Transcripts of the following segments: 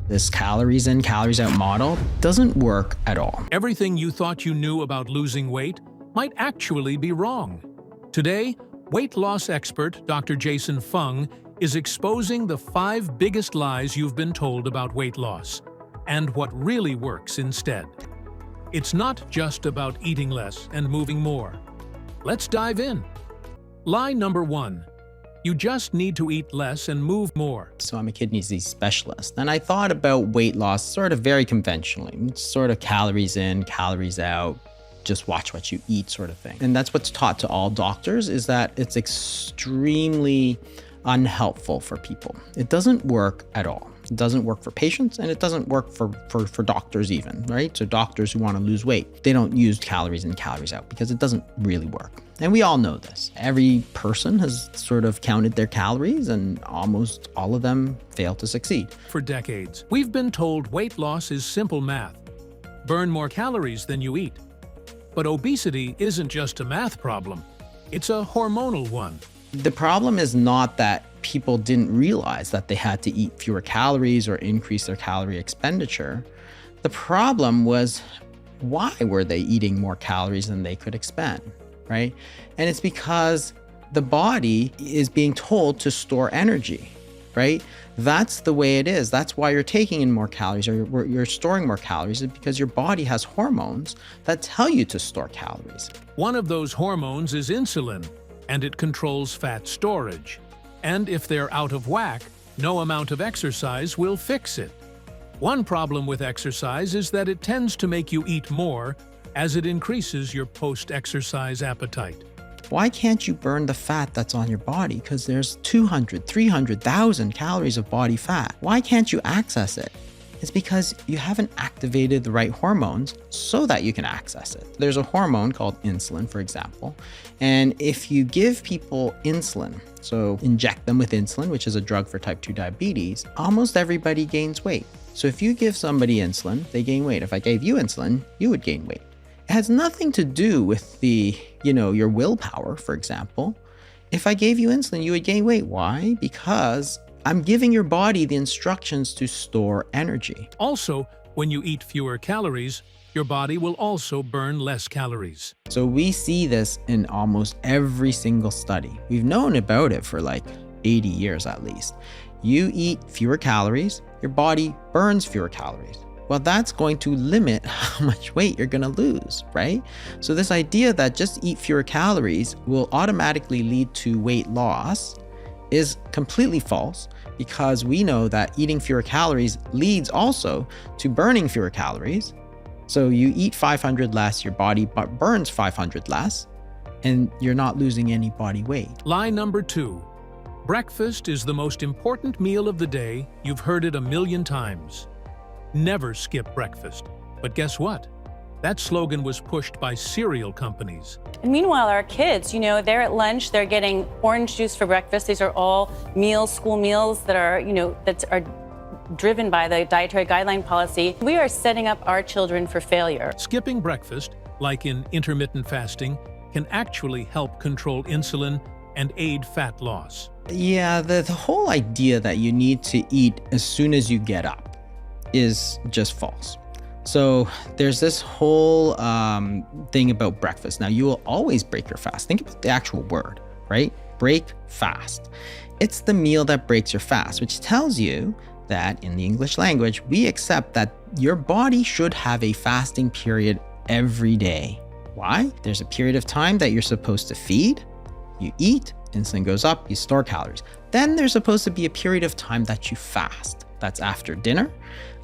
This calories in, calories out model doesn't work at all. Everything you thought you knew about losing weight might actually be wrong. Today, weight loss expert Dr. Jason Fung is exposing the 5 biggest lies you've been told about weight loss and what really works instead. It's not just about eating less and moving more. Let's dive in. Lie number 1. You just need to eat less and move more. So I'm a kidney disease specialist, and I thought about weight loss sort of very conventionally. It's sort of calories in, calories out, just watch what you eat sort of thing. And that's what's taught to all doctors, is that it's extremely unhelpful for people. It doesn't work at all. It doesn't work for patients, and it doesn't work for doctors even, right? So doctors who want to lose weight, they don't use calories in, calories out because it doesn't really work. And we all know this. Every person has sort of counted their calories, and almost all of them fail to succeed. For decades, we've been told weight loss is simple math. Burn more calories than you eat. But obesity isn't just a math problem. It's a hormonal one. The problem is not that people didn't realize that they had to eat fewer calories or increase their calorie expenditure. The problem was, why were they eating more calories than they could expend, right? And it's because the body is being told to store energy, right? That's the way it is. That's why you're taking in more calories, or you're storing more calories, is because your body has hormones that tell you to store calories. One of those hormones is insulin, and it controls fat storage. And if they're out of whack, no amount of exercise will fix it. One problem with exercise is that it tends to make you eat more, as it increases your post-exercise appetite. Why can't you burn the fat that's on your body? Because there's 200, 300,000 calories of body fat. Why can't you access it? It's because you haven't activated the right hormones so that you can access it. There's a hormone called insulin, for example, and if you give people insulin, so inject them with insulin, which is a drug for type 2 diabetes, almost everybody gains weight. So if you give somebody insulin, they gain weight. If I gave you insulin, you would gain weight. It has nothing to do with your willpower, for example. If I gave you insulin, you would gain weight. Why? Because I'm giving your body the instructions to store energy. Also, when you eat fewer calories, your body will also burn less calories. So we see this in almost every single study. We've known about it for like 80 years at least. You eat fewer calories, your body burns fewer calories. Well, that's going to limit how much weight you're going to lose, right? So this idea that just eat fewer calories will automatically lead to weight loss is completely false, because we know that eating fewer calories leads also to burning fewer calories. So you eat 500 less, your body burns 500 less, and you're not losing any body weight. Lie number 2. Breakfast is the most important meal of the day. You've heard it a million times. Never skip breakfast. But guess what? That slogan was pushed by cereal companies. And meanwhile, our kids, they're at lunch, they're getting orange juice for breakfast. These are all meals, school meals that are driven by the dietary guideline policy. We are setting up our children for failure. Skipping breakfast, like in intermittent fasting, can actually help control insulin and aid fat loss. Yeah, the whole idea that you need to eat as soon as you get up is just false. So there's this whole thing about breakfast. Now, you will always break your fast. Think about the actual word, right? Break fast. It's the meal that breaks your fast, which tells you that in the English language, we accept that your body should have a fasting period every day. Why? There's a period of time that you're supposed to feed, you eat, insulin goes up, you store calories. Then there's supposed to be a period of time that you fast. That's after dinner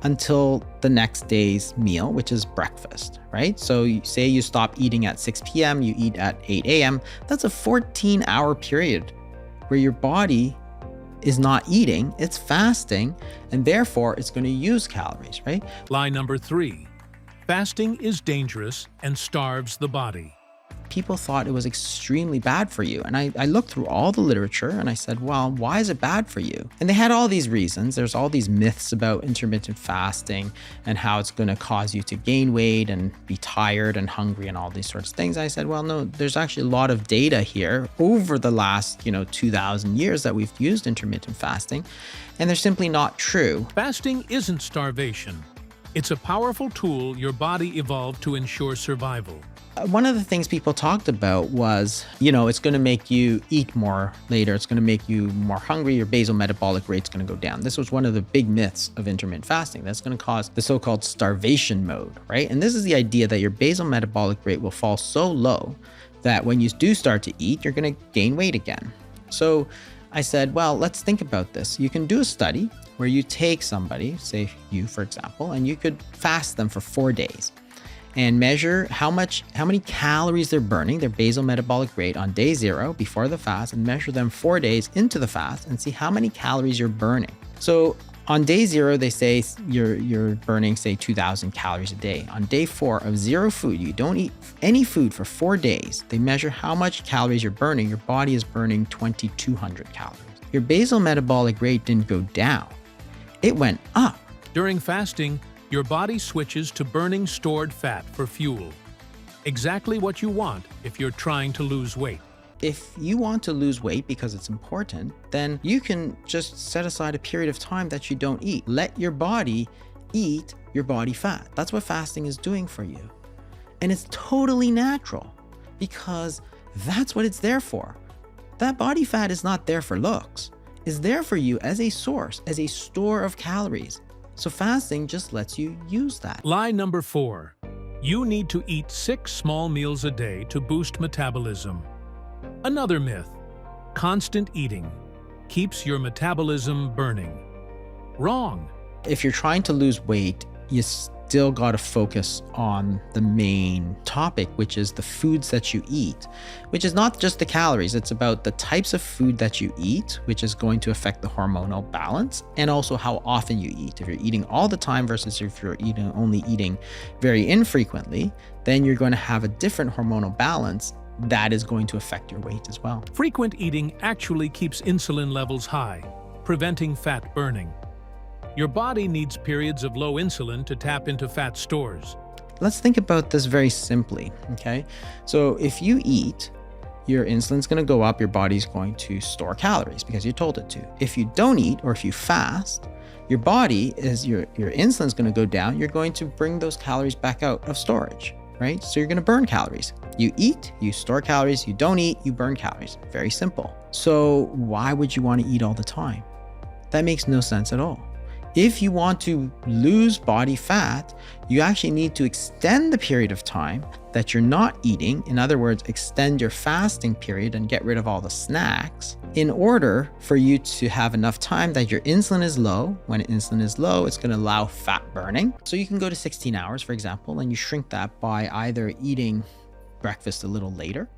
until the next day's meal, which is breakfast, right? So you say you stop eating at 6 p.m., you eat at 8 a.m. That's a 14-hour period where your body is not eating, it's fasting, and therefore it's going to use calories, right? Lie number 3. Fasting is dangerous and starves the body. people thought it was extremely bad for you. And I looked through all the literature and I said, well, why is it bad for you? And they had all these reasons. There's all these myths about intermittent fasting and how it's going to cause you to gain weight and be tired and hungry and all these sorts of things. I said, well, no, there's actually a lot of data here over the last, 2,000 years that we've used intermittent fasting, and they're simply not true. Fasting isn't starvation. It's a powerful tool your body evolved to ensure survival. One of the things people talked about was, it's going to make you eat more later. It's going to make you more hungry. Your basal metabolic rate's going to go down. This was one of the big myths of intermittent fasting. That's going to cause the so-called starvation mode, right? And this is the idea that your basal metabolic rate will fall so low that when you do start to eat, you're going to gain weight again. So I said, well, let's think about this. You can do a study where you take somebody, say you, for example, and you could fast them for 4 days and measure how many calories they're burning, their basal metabolic rate on day 0 before the fast, and measure them 4 days into the fast and see how many calories you're burning. So on day 0, they say you're burning, say, 2,000 calories a day. On day 4 of 0 food, you don't eat any food for 4 days. They measure how much calories you're burning. Your body is burning 2,200 calories. Your basal metabolic rate didn't go down. It went up. During fasting, your body switches to burning stored fat for fuel. Exactly what you want if you're trying to lose weight. If you want to lose weight because it's important, then you can just set aside a period of time that you don't eat. Let your body eat your body fat. That's what fasting is doing for you. And it's totally natural because that's what it's there for. That body fat is not there for looks. It's there for you as a source, as a store of calories. So fasting just lets you use that. Lie number 4. You need to eat 6 small meals a day to boost metabolism. Another myth. Constant eating keeps your metabolism burning. Wrong. If you're trying to lose weight, you still got to focus on the main topic, which is the foods that you eat, which is not just the calories. It's about the types of food that you eat, which is going to affect the hormonal balance, and also how often you eat. If you're eating all the time versus if you're only eating very infrequently, then you're going to have a different hormonal balance that is going to affect your weight as well. Frequent eating actually keeps insulin levels high, preventing fat burning. Your body needs periods of low insulin to tap into fat stores. Let's think about this very simply, okay? So if you eat, your insulin's going to go up, your body's going to store calories because you told it to. If you don't eat or if you fast, your body your insulin's going to go down. You're going to bring those calories back out of storage, right? So you're going to burn calories. You eat, you store calories. You don't eat, you burn calories. Very simple. So why would you want to eat all the time? That makes no sense at all. If you want to lose body fat, you actually need to extend the period of time that you're not eating. In other words, extend your fasting period and get rid of all the snacks in order for you to have enough time that your insulin is low. When insulin is low, it's going to allow fat burning. So you can go to 16 hours, for example, and you shrink that by either eating breakfast a little later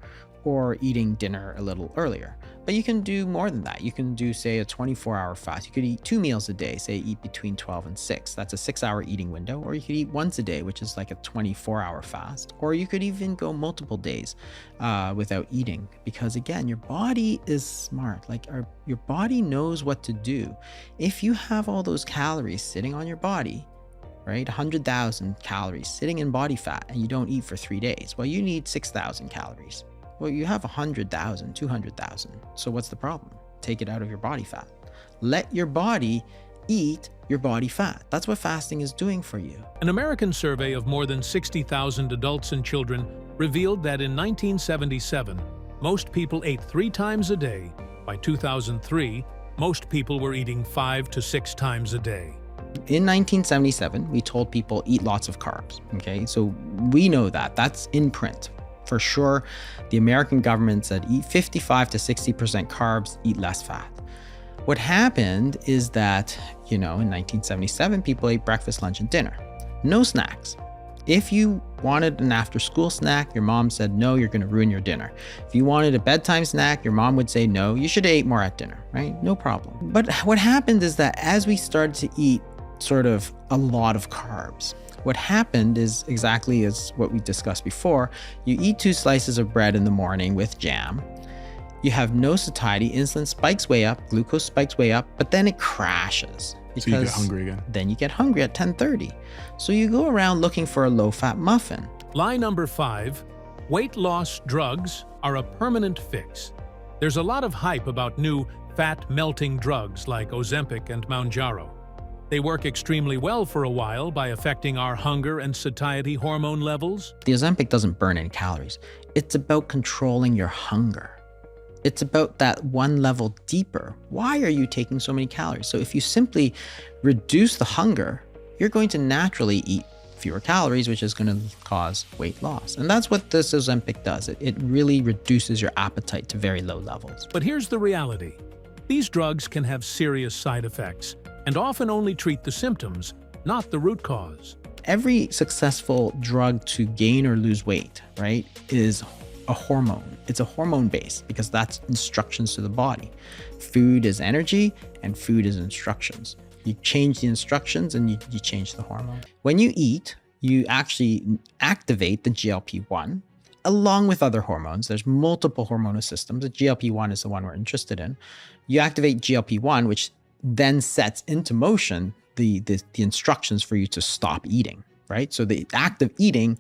or eating dinner a little earlier. But you can do more than that. You can do, say, a 24-hour fast. You could eat 2 meals a day, say eat between 12 and 6. That's a 6-hour eating window. Or you could eat once a day, which is like a 24-hour fast. Or you could even go multiple days without eating. Because again, your body is smart. Your body knows what to do. If you have all those calories sitting on your body, right, 100,000 calories sitting in body fat, and you don't eat for 3 days, well, you need 6,000 calories. Well, you have 100,000, 200,000. So what's the problem? Take it out of your body fat. Let your body eat your body fat. That's what fasting is doing for you. An American survey of more than 60,000 adults and children revealed that in 1977, most people ate 3 times a day. By 2003, most people were eating 5 to 6 times a day. In 1977, we told people eat lots of carbs, okay? So we know that. That's in print. For sure, the American government said eat 55 to 60% carbs, eat less fat. What happened is that, in 1977, people ate breakfast, lunch, and dinner. No snacks. If you wanted an after-school snack, your mom said, no, you're going to ruin your dinner. If you wanted a bedtime snack, your mom would say, no, you should have ate more at dinner, right? No problem. But what happened is that as we started to eat sort of a lot of carbs. What happened is exactly as what we discussed before. You eat 2 slices of bread in the morning with jam. You have no satiety, insulin spikes way up, glucose spikes way up, but then it crashes. So you get hungry again. Then you get hungry at 10:30. So you go around looking for a low-fat muffin. Lie number 5, weight loss drugs are a permanent fix. There's a lot of hype about new fat-melting drugs like Ozempic and Mounjaro. They work extremely well for a while by affecting our hunger and satiety hormone levels. The Ozempic doesn't burn any calories. It's about controlling your hunger. It's about that one level deeper. Why are you taking so many calories? So if you simply reduce the hunger, you're going to naturally eat fewer calories, which is going to cause weight loss. And that's what this Ozempic does. It really reduces your appetite to very low levels. But here's the reality. These drugs can have serious side effects and often only treat the symptoms, not the root cause. Every successful drug to gain or lose weight, right, is a hormone. It's a hormone base because that's instructions to the body. Food is energy and food is instructions. You change the instructions and you change the hormone. When you eat, you actually activate the GLP-1 along with other hormones. There's multiple hormonal systems. The GLP-1 is the one we're interested in. You activate GLP-1, which then sets into motion the instructions for you to stop eating, right? So the act of eating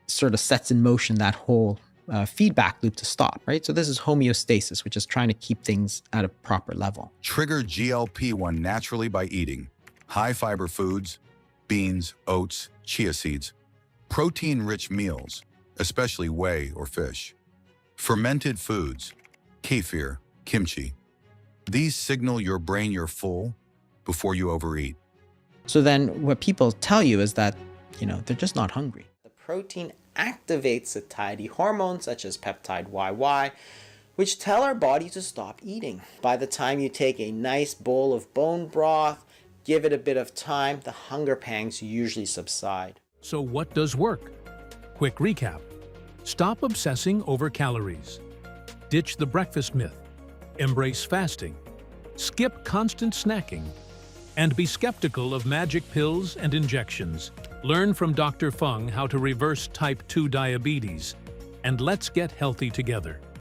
sort of sets in motion that whole feedback loop to stop, right? So this is homeostasis, which is trying to keep things at a proper level. Trigger GLP-1 naturally by eating high-fiber foods, beans, oats, chia seeds, protein-rich meals, especially whey or fish, fermented foods, kefir, kimchi. These signal your brain you're full before you overeat. So then what people tell you is that, they're just not hungry. The protein activates satiety hormones such as peptide YY, which tell our body to stop eating. By the time you take a nice bowl of bone broth, give it a bit of time, the hunger pangs usually subside. So what does work? Quick recap. Stop obsessing over calories. Ditch the breakfast myth. Embrace fasting. Skip constant snacking. And be skeptical of magic pills and injections. Learn from Dr. Fung how to reverse type 2 diabetes. And let's get healthy together.